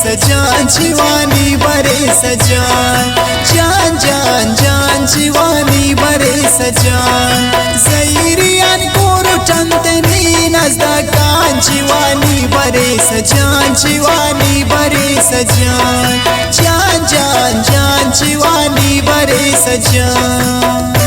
सजान जीवानी बरे सजान जान जान जान जीवानी बरे सजान सैरियान कोरु टंतनी नजदकान जीवानी बरे सजान जीवानी बरे सजान जान जान जान जीवानी बरे सजान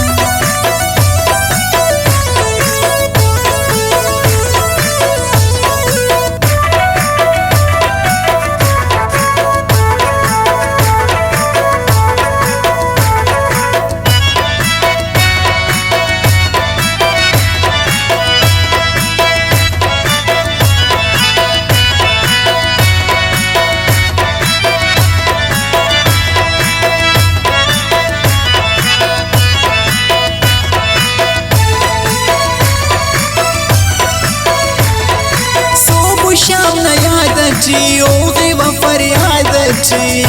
शाम न याद जी ओगे व फरियाद जी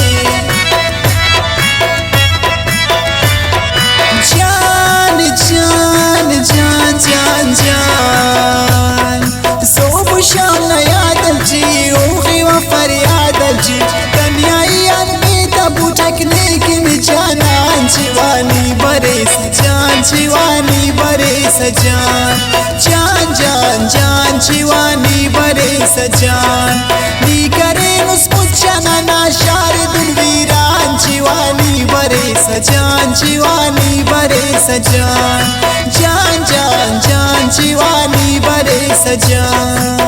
जान जान जान जान जान सोब शाम न याद जी ओगे व फरियाद जी कन्यायन में तबू टकने की जान जीवानी बरे सजान जीवानी बरे सजान जान जान जान जीवानी बरे सजान नी करे मुस्मुचना ना शारदुल वीरान जीवानी बरे सजान जीवानी बरे सजान जान जान जान जीवानी बरे सजान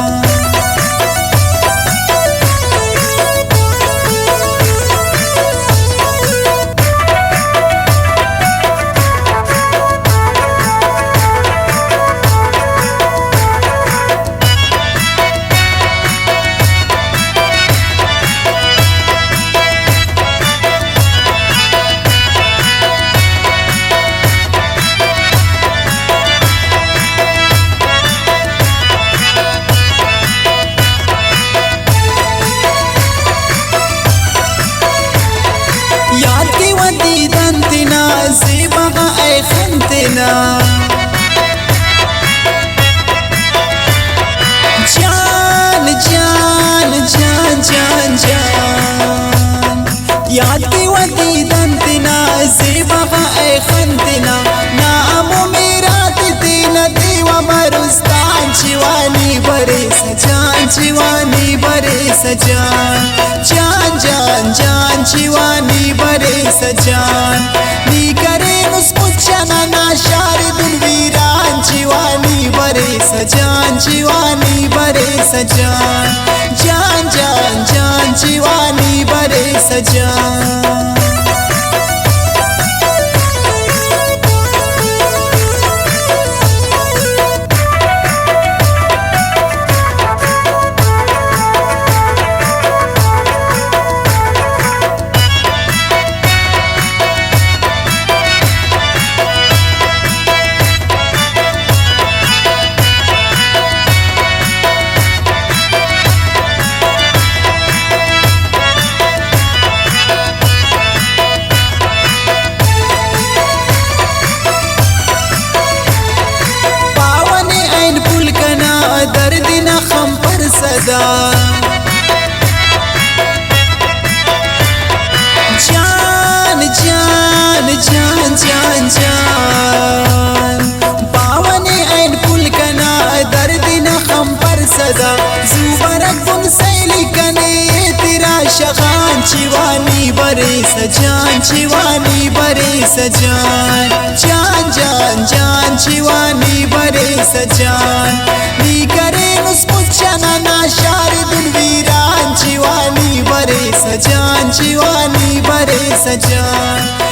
याद की वदी दंतना ज़ेबा ऐ खंतना जान जान जान जान जान याद की वदी दंतना ज़ेबा ऐ खंतना नामो मेरा तेना देवा मरुस्तान जीवानी बरे सजान जीवानी बरे सजान जान जान जान जीवानी बरे सजान नी करे मुस्मुचना ना शारदुल वीरान जीवानी बरे सजान जीवानी बरे सजान जान जान जान जीवानी बरे सजान दर्द न खम पर सदा जान जान जान जान जान पावन ऐन पुल कना दर्द न खम पर सदा जुबरक तुम सैली कने तेरा शगान जीवानी बरे सजान जीवानी बरे सजान जान जान जान जीवानी बरे सजान नी करे मुस्मुचना ना शारदुल वीरान जीवानी बरे सजान जीवानी बरे सजान